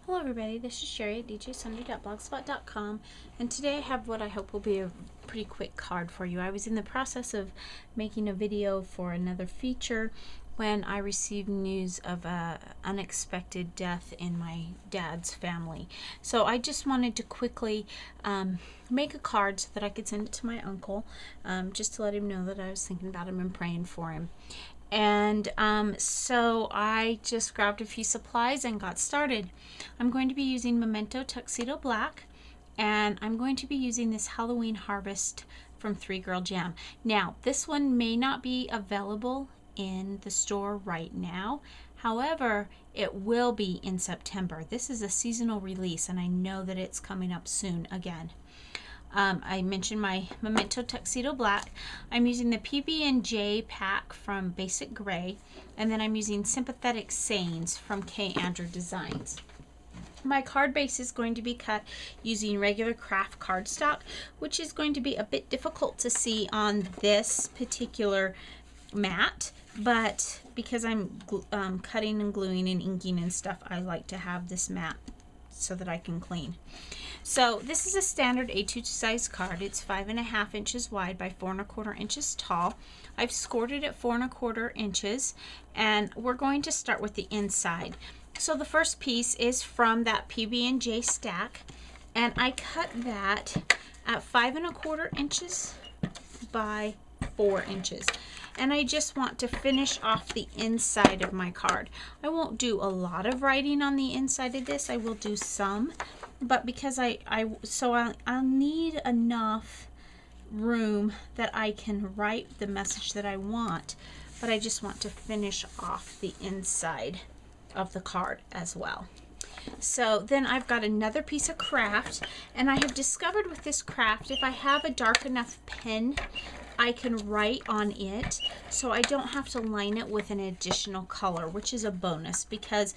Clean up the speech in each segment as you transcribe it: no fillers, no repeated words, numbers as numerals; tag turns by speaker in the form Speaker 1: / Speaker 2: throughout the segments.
Speaker 1: Hello everybody, this is Cheri at djsunday.blogspot.com, and today I have what I hope will be a pretty quick card for you. I was in the process of making a video for another feature when I received news of an unexpected death in my dad's family. So I just wanted to quickly make a card so that I could send it to my uncle, just to let him know that I was thinking about him and praying for him. And so I just grabbed a few supplies and got started. I'm going to be using Memento Tuxedo Black, and I'm going to be using this Halloween Harvest from 3 Girl Jam. Now, this one may not be available in the store right now. However, it will be in September. This is a seasonal release, and I know that it's coming up soon again. I mentioned my Memento Tuxedo Black. I'm using the PB&J pack from Basic Gray, and then I'm using Sympathetic Sayings from K. Andrew Designs. My card base is going to be cut using regular Kraft cardstock, which is going to be a bit difficult to see on this particular mat, but because I'm cutting and gluing and inking and stuff, I like to have this mat so that I can clean. So this is a standard A2 size card. It's 5.5 inches wide by 4.25 inches tall. I've scored it at 4.25 inches, and we're going to start with the inside. So the first piece is from that PB&J stack, and I cut that at 5.25 inches by 4 inches. And I just want to finish off the inside of my card. I won't do a lot of writing on the inside of this. I will do some, but because I'll need enough room that I can write the message that I want, but I just want to finish off the inside of the card as well. So then I've got another piece of Kraft, and I have discovered with this Kraft, if I have a dark enough pen, I can write on it, so I don't have to line it with an additional color, which is a bonus because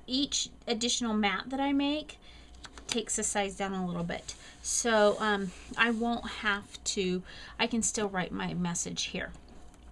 Speaker 1: each additional mat that I make takes the size down a little bit. So I won't have to, I can still write my message here.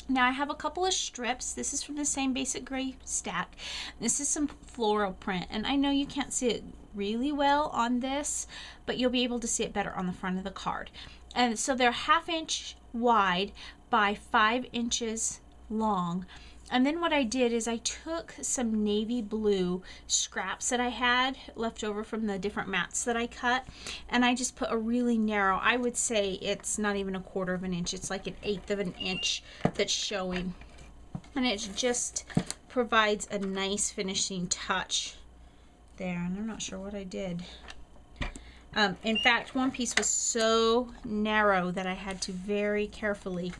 Speaker 1: Now I have a couple of strips. This is from the same Basic Gray stack. This is some floral print, and I know you can't see it really well on this, but you'll be able to see it better on the front of the card. And so they're 1/2 inch wide by 5 inches long. And then what I did is I took some navy blue scraps that I had left over from the different mats that I cut, and I just put a really narrow, I would say it's not even 1/4 inch, it's like 1/8 of an inch that's showing. And it just provides a nice finishing touch there, and I'm not sure what I did. In fact, one piece was so narrow that I had to very carefully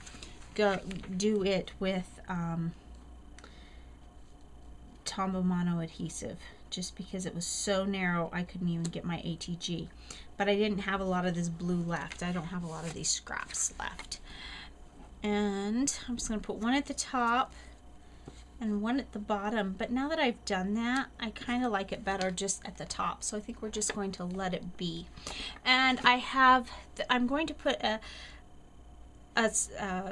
Speaker 1: do it with Tombow Mono adhesive, just because it was so narrow I couldn't even get my ATG. But I didn't have a lot of this blue left. I don't have a lot of these scraps left. And I'm just going to put one at the top and one at the bottom, but now that I've done that, I kind of like it better just at the top, so I think we're just going to let it be. And I'm going to put a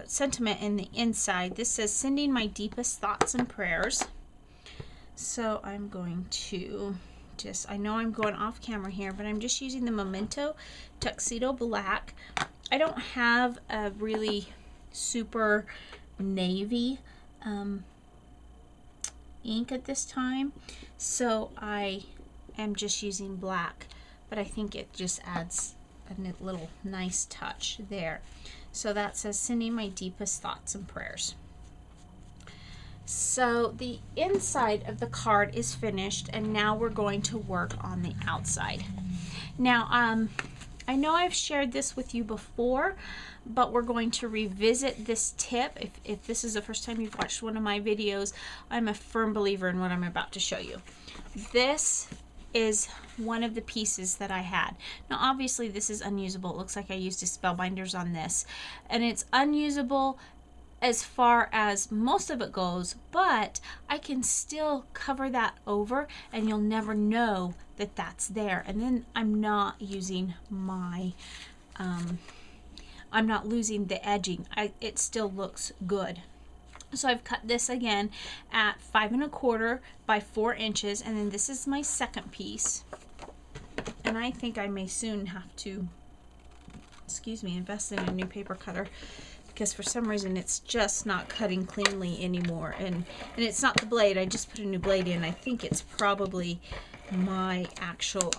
Speaker 1: sentiment in the inside. This says, "Sending my deepest thoughts and prayers." So I'm going to I know I'm going off camera here, but I'm just using the Memento Tuxedo Black. I don't have a really super navy ink at this time, so I am just using black, but I think it just adds a little nice touch there. So that says, "Sending my deepest thoughts and prayers." So the inside of the card is finished, and now we're going to work on the outside. Now I know I've shared this with you before, but we're going to revisit this tip. If this is the first time you've watched one of my videos, I'm a firm believer in what I'm about to show you. This is one of the pieces that I had. Now obviously this is unusable. It looks like I used spellbinders on this, and it's unusable as far as most of it goes, but I can still cover that over and you'll never know that that's there. And then I'm not using my I'm not losing the edging. It still looks good. So I've cut this again at 5 1/4 by 4 inches, and then this is my second piece. And I think I may soon have to, invest in a new paper cutter, because for some reason it's just not cutting cleanly anymore. And it's not the blade, I just put a new blade in. I think it's probably my actual,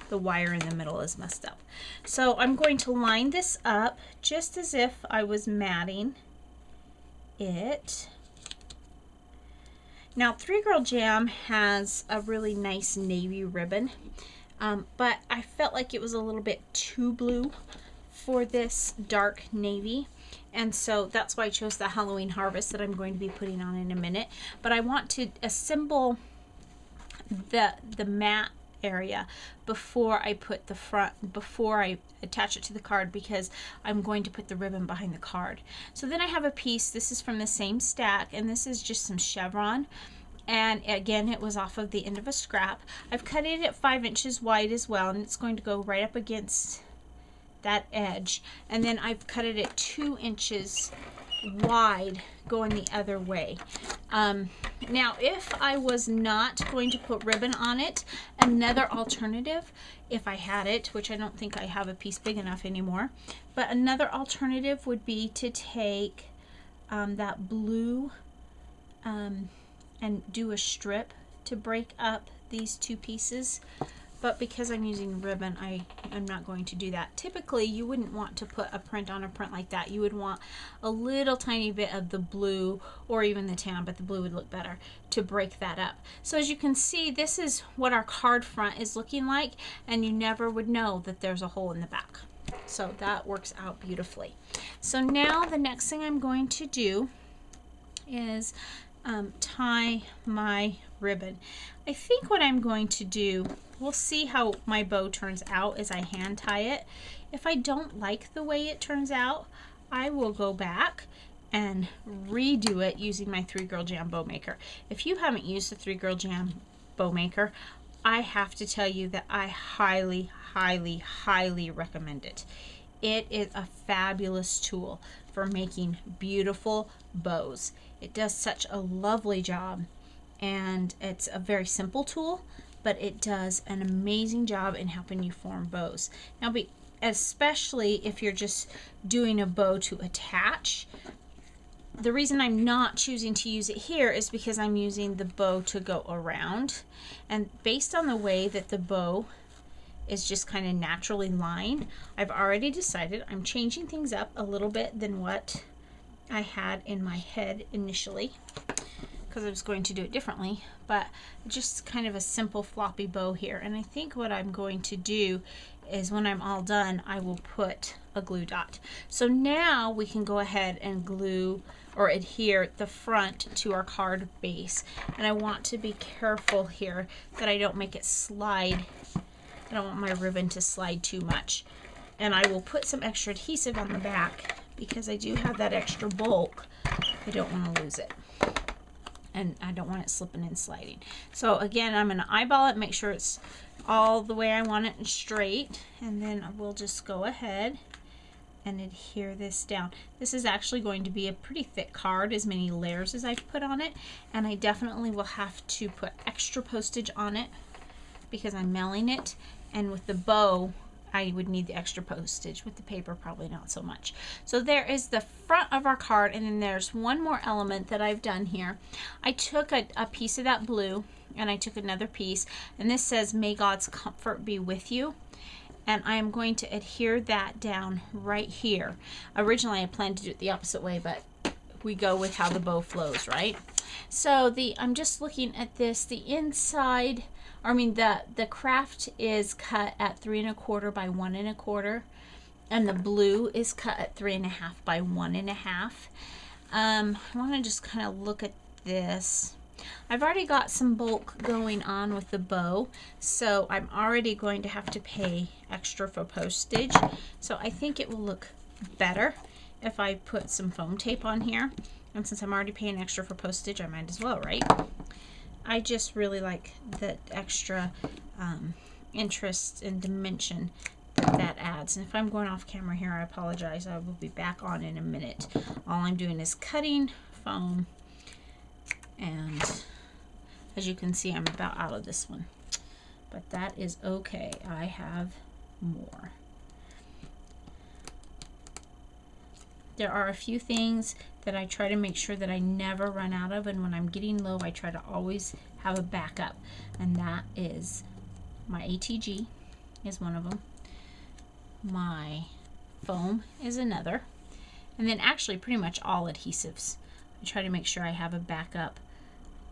Speaker 1: the wire in the middle is messed up. So I'm going to line this up just as if I was matting it. Now 3 Girl Jam has a really nice navy ribbon, but I felt like it was a little bit too blue for this dark navy, and so that's why I chose the Halloween Harvest that I'm going to be putting on in a minute. But I want to assemble the matte area before I put the front, before I attach it to the card, because I'm going to put the ribbon behind the card. So then I have a piece, this is from the same stack, and this is just some chevron, and again it was off of the end of a scrap. I've cut it at 5 inches wide as well, and it's going to go right up against that edge, and then I've cut it at 2 inches wide going the other way. Now if I was not going to put ribbon on it, another alternative, if I had it, which I don't think I have a piece big enough anymore, but another alternative would be to take that blue and do a strip to break up these two pieces. But because I'm using ribbon, I'm not going to do that. Typically, you wouldn't want to put a print on a print like that. You would want a little tiny bit of the blue or even the tan, but the blue would look better, to break that up. So as you can see, this is what our card front is looking like, and you never would know that there's a hole in the back. So that works out beautifully. So now the next thing I'm going to do is tie my ribbon. I think what I'm going to do, we'll see how my bow turns out as I hand tie it. If I don't like the way it turns out, I will go back and redo it using my 3 Girl Jam bow maker. If you haven't used the 3 Girl Jam bow maker, I have to tell you that I highly, highly, highly recommend it. It is a fabulous tool for making beautiful bows. It does such a lovely job, and it's a very simple tool, but it does an amazing job in helping you form bows. Now, especially if you're just doing a bow to attach. The reason I'm not choosing to use it here is because I'm using the bow to go around, and based on the way that the bow is just kind of naturally lined, I've already decided I'm changing things up a little bit than what I had in my head initially, because I was going to do it differently, but just kind of a simple floppy bow here. And I think what I'm going to do is, when I'm all done, I will put a glue dot. So now we can go ahead and glue or adhere the front to our card base. And I want to be careful here that I don't make it slide. I don't want my ribbon to slide too much. And I will put some extra adhesive on the back because I do have that extra bulk. I don't want to lose it, and I don't want it slipping and sliding. So again, I'm going to eyeball it, make sure it's all the way I want it and straight, and then we'll just go ahead and adhere this down. This is actually going to be a pretty thick card, as many layers as I've put on it, and I definitely will have to put extra postage on it because I'm mailing it, and with the bow I would need the extra postage. With the paper, probably not so much. So there is the front of our card, and then there's one more element that I've done here. I took a piece of that blue, and I took another piece, and this says, "May God's comfort be with you." And I am going to adhere that down right here. Originally I planned to do it the opposite way, but we go with how the bow flows, right? So I'm just looking at this, the inside, the Kraft is cut at 3 1/4 by 1 1/4, and the blue is cut at 3 1/2 by 1 1/2. I want to just kind of look at this. I've already got some bulk going on with the bow, so I'm already going to have to pay extra for postage. So I think it will look better if I put some foam tape on here. And since I'm already paying extra for postage, I might as well, right? I just really like the extra interest and dimension that adds. And if I'm going off camera here, I apologize. I will be back on in a minute. All I'm doing is cutting foam. And as you can see, I'm about out of this one. But that is okay. I have more. There are a few things that I try to make sure that I never run out of, and when I'm getting low, I try to always have a backup. And that is my ATG is one of them. My foam is another. And then actually pretty much all adhesives. I try to make sure I have a backup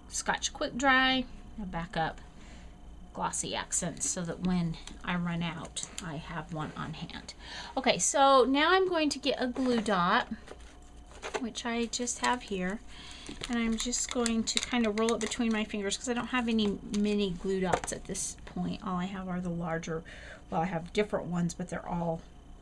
Speaker 1: Scotch Quick Dry, a backup glossy accents, so that when I run out, I have one on hand. Okay, so now I'm going to get a glue dot, which I just have here, and I'm just going to kind of roll it between my fingers because I don't have any mini glue dots at this point. All I have are the larger, well, I have different ones, but they're all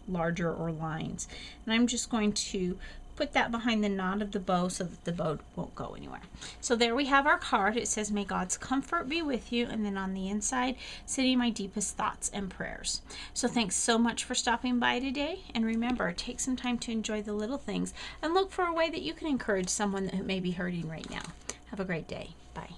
Speaker 1: larger or lines. And I'm just going to put that behind the knot of the bow so that the bow won't go anywhere. So there we have our card. It says, "May God's comfort be with you," and then on the inside, "Sending my deepest thoughts and prayers." So thanks so much for stopping by today, and remember, take some time to enjoy the little things and look for a way that you can encourage someone that may be hurting right now. Have a great day. Bye.